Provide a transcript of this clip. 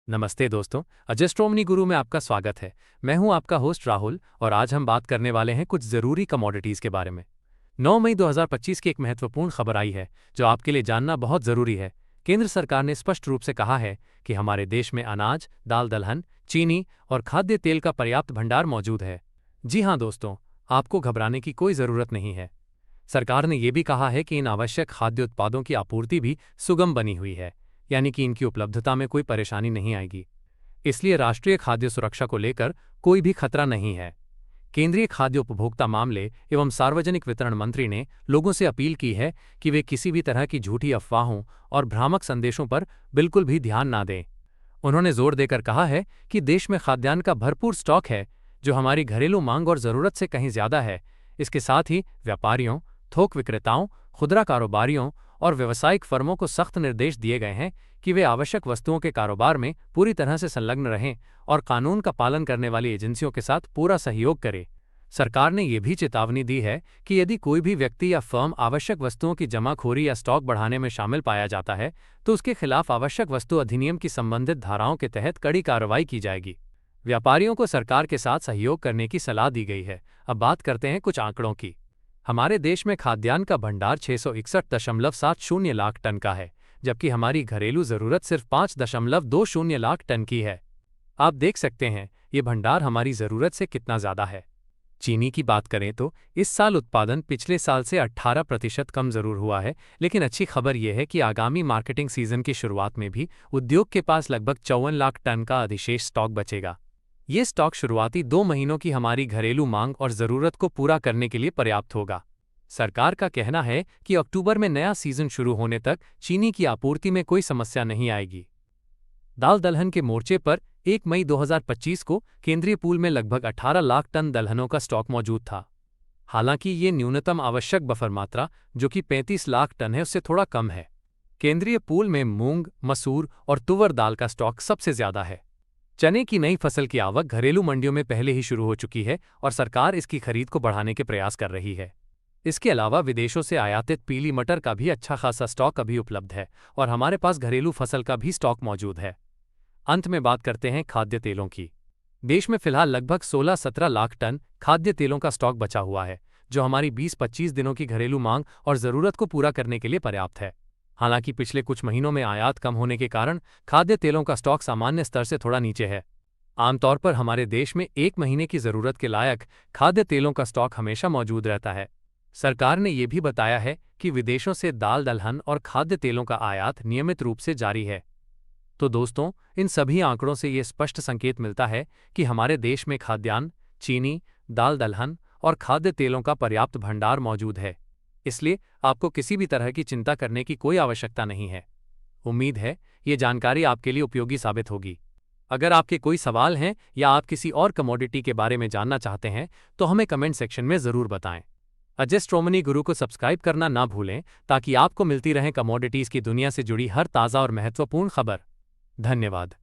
नमस्ते दोस्तों, अजस्ट्रोमनी गुरु में आपका स्वागत है। मैं हूं आपका होस्ट राहुल और आज हम बात करने वाले हैं कुछ ज़रूरी कमोडिटीज़ के बारे में। 9 मई 2025 की एक महत्वपूर्ण खबर आई है जो आपके लिए जानना बहुत ज़रूरी है। केंद्र सरकार ने स्पष्ट रूप से कहा है कि हमारे देश में अनाज, दाल दलहन, चीनी और खाद्य तेल का पर्याप्त भंडार मौजूद है। जी हाँ दोस्तों, आपको घबराने की कोई ज़रूरत नहीं है। सरकार ने यह भी कहा है कि इन आवश्यक खाद्य उत्पादों की आपूर्ति भी सुगम बनी हुई है, यानी कि इनकी उपलब्धता में कोई परेशानी नहीं आएगी। इसलिए राष्ट्रीय खाद्य सुरक्षा को लेकर कोई भी खतरा नहीं है। केंद्रीय खाद्य उपभोक्ता मामले एवं सार्वजनिक वितरण मंत्री ने लोगों से अपील की है कि वे किसी भी तरह की झूठी अफवाहों और भ्रामक संदेशों पर बिल्कुल भी ध्यान ना दें। उन्होंने जोर देकर कहा है कि देश में खाद्यान्न का भरपूर स्टॉक है, जो हमारी घरेलू मांग और ज़रूरत से कहीं ज़्यादा है। इसके साथ ही व्यापारियों, थोक विक्रेताओं, खुदरा कारोबारियों और व्यावसायिक फर्मों को सख्त निर्देश दिए गए हैं कि वे आवश्यक वस्तुओं के कारोबार में पूरी तरह से संलग्न रहें और कानून का पालन करने वाली एजेंसियों के साथ पूरा सहयोग करें। सरकार ने यह भी चेतावनी दी है कि यदि कोई भी व्यक्ति या फर्म आवश्यक वस्तुओं की जमाखोरी या स्टॉक बढ़ाने में शामिल पाया जाता है तो उसके खिलाफ आवश्यक वस्तु अधिनियम की संबंधित धाराओं के तहत कड़ी कार्रवाई की जाएगी। व्यापारियों को सरकार के साथ सहयोग करने की सलाह दी गई है। अब बात करते हैं कुछ आंकड़ों की। हमारे देश में खाद्यान्न का भंडार 661.70 लाख टन का है, जबकि हमारी घरेलू ज़रूरत सिर्फ 5.20 लाख टन की है। आप देख सकते हैं ये भंडार हमारी ज़रूरत से कितना ज़्यादा है। चीनी की बात करें तो इस साल उत्पादन पिछले साल से 18% कम ज़रूर हुआ है, लेकिन अच्छी खबर यह है कि आगामी मार्केटिंग सीजन की शुरुआत में भी उद्योग के पास लगभग 54 लाख टन का अधिशेष स्टॉक बचेगा। ये स्टॉक शुरुआती 2 महीनों की हमारी घरेलू मांग और ज़रूरत को पूरा करने के लिए पर्याप्त होगा। सरकार का कहना है कि अक्टूबर में नया सीजन शुरू होने तक चीनी की आपूर्ति में कोई समस्या नहीं आएगी। दाल दलहन के मोर्चे पर 1 मई 2025 को केंद्रीय पूल में लगभग 18 लाख टन दलहनों का स्टॉक मौजूद था। हालांकि ये न्यूनतम आवश्यक बफर मात्रा, जो कि 35 लाख टन है, उससे थोड़ा कम है। केंद्रीय पूल में मूंग, मसूर और तुवर दाल का स्टॉक सबसे ज़्यादा है। चने की नई फसल की आवक घरेलू मंडियों में पहले ही शुरू हो चुकी है और सरकार इसकी खरीद को बढ़ाने के प्रयास कर रही है। इसके अलावा विदेशों से आयातित पीली मटर का भी अच्छा खासा स्टॉक अभी उपलब्ध है और हमारे पास घरेलू फसल का भी स्टॉक मौजूद है। अंत में बात करते हैं खाद्य तेलों की। देश में फिलहाल लगभग 16-17 लाख टन खाद्य तेलों का स्टॉक बचा हुआ है, जो हमारी 20-25 दिनों की घरेलू मांग और ज़रूरत को पूरा करने के लिए पर्याप्त है। हालांकि पिछले कुछ महीनों में आयात कम होने के कारण खाद्य तेलों का स्टॉक सामान्य स्तर से थोड़ा नीचे है। आमतौर पर हमारे देश में 1 महीने की ज़रूरत के लायक खाद्य तेलों का स्टॉक हमेशा मौजूद रहता है। सरकार ने यह भी बताया है कि विदेशों से दाल दलहन और खाद्य तेलों का आयात नियमित रूप से जारी है। तो दोस्तों, इन सभी आंकड़ों से ये स्पष्ट संकेत मिलता है कि हमारे देश में खाद्यान्न, चीनी, दाल दलहन और खाद्य तेलों का पर्याप्त भंडार मौजूद है। इसलिए आपको किसी भी तरह की चिंता करने की कोई आवश्यकता नहीं है। उम्मीद है ये जानकारी आपके लिए उपयोगी साबित होगी। अगर आपके कोई सवाल हैं या आप किसी और कमोडिटी के बारे में जानना चाहते हैं तो हमें कमेंट सेक्शन में ज़रूर बताएं। अजस्ट्रोमनी गुरु को सब्सक्राइब करना ना भूलें ताकि आपको मिलती रहे कमोडिटीज़ की दुनिया से जुड़ी हर ताज़ा और महत्वपूर्ण खबर। धन्यवाद।